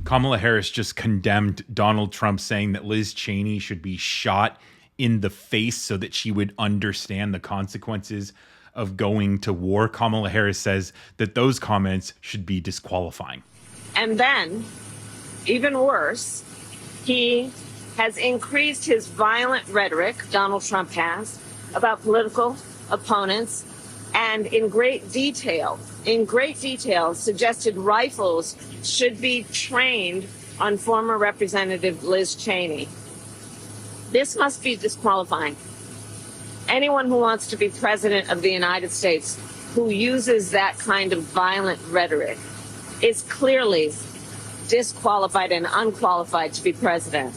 Kamala Harris just condemned Donald Trump, saying that Liz Cheney should be shot in the face so that she would understand the consequences of going to war. Kamala Harris says that those comments should be disqualifying. And then, even worse, he has increased his violent rhetoric, Donald Trump has, about political opponents, and in great detail, suggested rifles should be trained on former Representative Liz Cheney. This must be disqualifying. Anyone who wants to be president of the United States who uses that kind of violent rhetoric is clearly disqualified and unqualified to be president.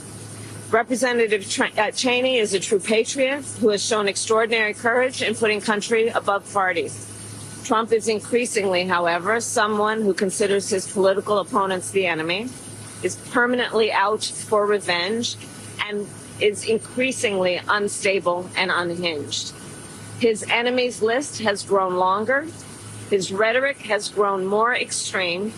Representative Cheney is a true patriot who has shown extraordinary courage in putting country above parties. Trump is increasingly, however, someone who considers his political opponents the enemy, is permanently out for revenge, and is increasingly unstable and unhinged. His enemies list has grown longer, his rhetoric has grown more extreme,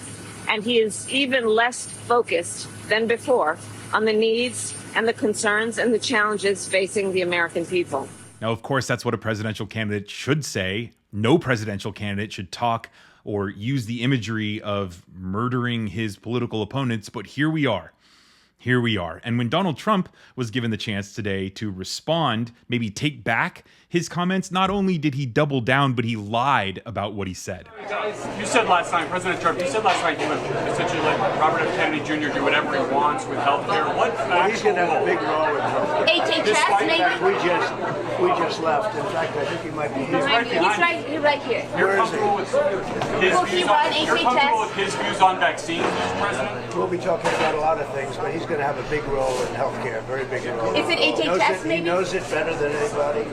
and he is even less focused than before on the needs and the concerns and the challenges facing the American people. Now, of course, that's what a presidential candidate should say. No presidential candidate should talk or use the imagery of murdering his political opponents, but here we are. Here we are. And when Donald Trump was given the chance today to respond, maybe take back his comments, not only did he double down, but he lied about what he said. You said last night, President Trump, you said last night you would essentially let Robert F. Kennedy Jr. do whatever he wants with health care. What he's going to have a big role in health care. HHS, maybe? We just left. In fact, I think he might be here. He's right here. You're comfortable with his views on vaccines, Mr. President? We'll be talking about a lot of things, but he's going to have a big role in health care, very big role. Is it HHS, maybe? He knows it better than anybody.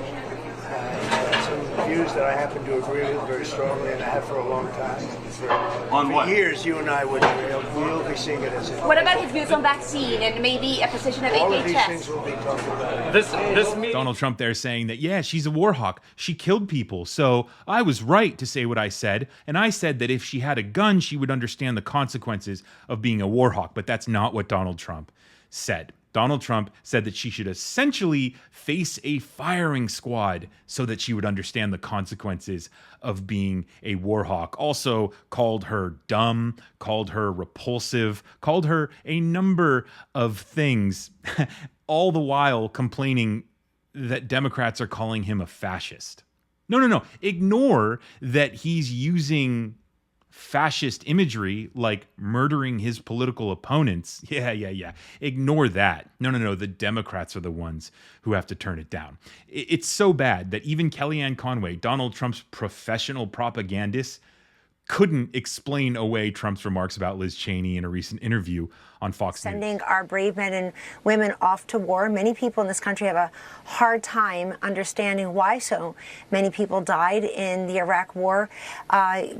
Some views that I happen to agree with very strongly, and I have for a long time. For years, you and I would we'll be seeing it as. What about his views on vaccine and maybe a position of all HHS? Of these things we'll be talking about. Donald Trump there saying that, yeah, she's a war hawk. She killed people. So I was right to say what I said. And I said that if she had a gun, she would understand the consequences of being a war hawk. But that's not what Donald Trump said. Donald Trump said that she should essentially face a firing squad so that she would understand the consequences of being a war hawk. Also called her dumb, called her repulsive, called her a number of things, all the while complaining that Democrats are calling him a fascist. No. Ignore that he's using fascist imagery like murdering his political opponents. Yeah. Ignore that. No. The Democrats are the ones who have to turn it down. It's so bad that even Kellyanne Conway, Donald Trump's professional propagandist, couldn't explain away Trump's remarks about Liz Cheney in a recent interview on Fox News. Sending our brave men and women off to war. Many people in this country have a hard time understanding why so many people died in the Iraq War,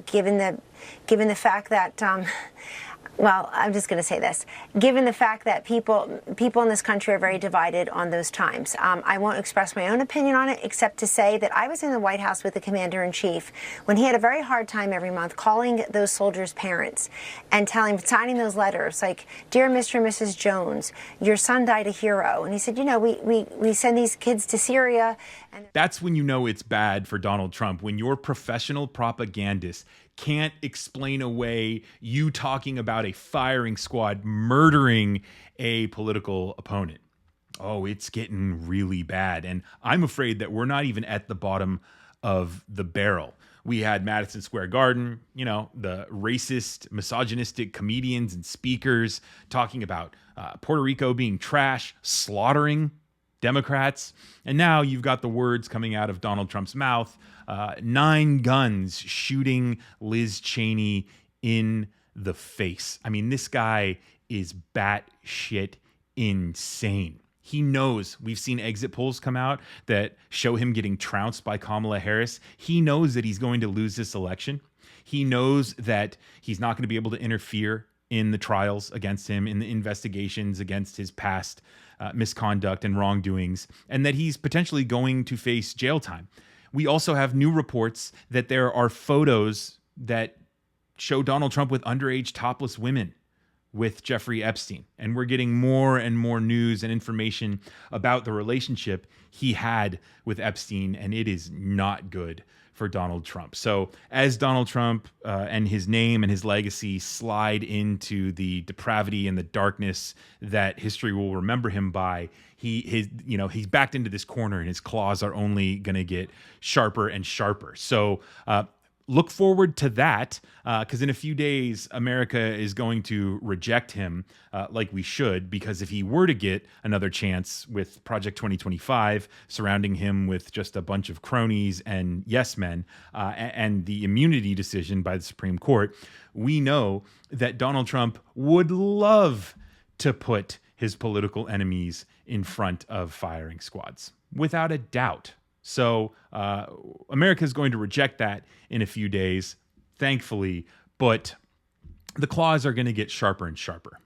given the fact that well, I'm just going to say this. Given the fact that people in this country are very divided on those times, I won't express my own opinion on it except to say that I was in the White House with the Commander-in-Chief when he had a very hard time every month calling those soldiers' parents and signing those letters like, "Dear Mr. and Mrs. Jones, your son died a hero." And he said, we send these kids to Syria. And that's when you know it's bad for Donald Trump, when your professional propagandist can't explain away you talking about a firing squad murdering a political opponent. Oh, it's getting really bad. And I'm afraid that we're not even at the bottom of the barrel. We had Madison Square Garden, the racist, misogynistic comedians and speakers talking about Puerto Rico being trash, slaughtering Democrats. And now you've got the words coming out of Donald Trump's mouth, 9 guns shooting Liz Cheney in the face. I mean, this guy is batshit insane. He knows, we've seen exit polls come out that show him getting trounced by Kamala Harris. He knows that he's going to lose this election. He knows that he's not going to be able to interfere in the trials against him, in the investigations against his past misconduct and wrongdoings, and that he's potentially going to face jail time. We also have new reports that there are photos that show Donald Trump with underage topless women with Jeffrey Epstein. And we're getting more and more news and information about the relationship he had with Epstein, and it is not good for Donald Trump. So as Donald Trump and his name and his legacy slide into the depravity and the darkness that history will remember him by, he's backed into this corner, and his claws are only going to get sharper and sharper. So look forward to that, because in a few days, America is going to reject him like we should, because if he were to get another chance with Project 2025, surrounding him with just a bunch of cronies and yes men, and the immunity decision by the Supreme Court, we know that Donald Trump would love to put his political enemies in front of firing squads, without a doubt. So America is going to reject that in a few days, thankfully, but the claws are going to get sharper and sharper.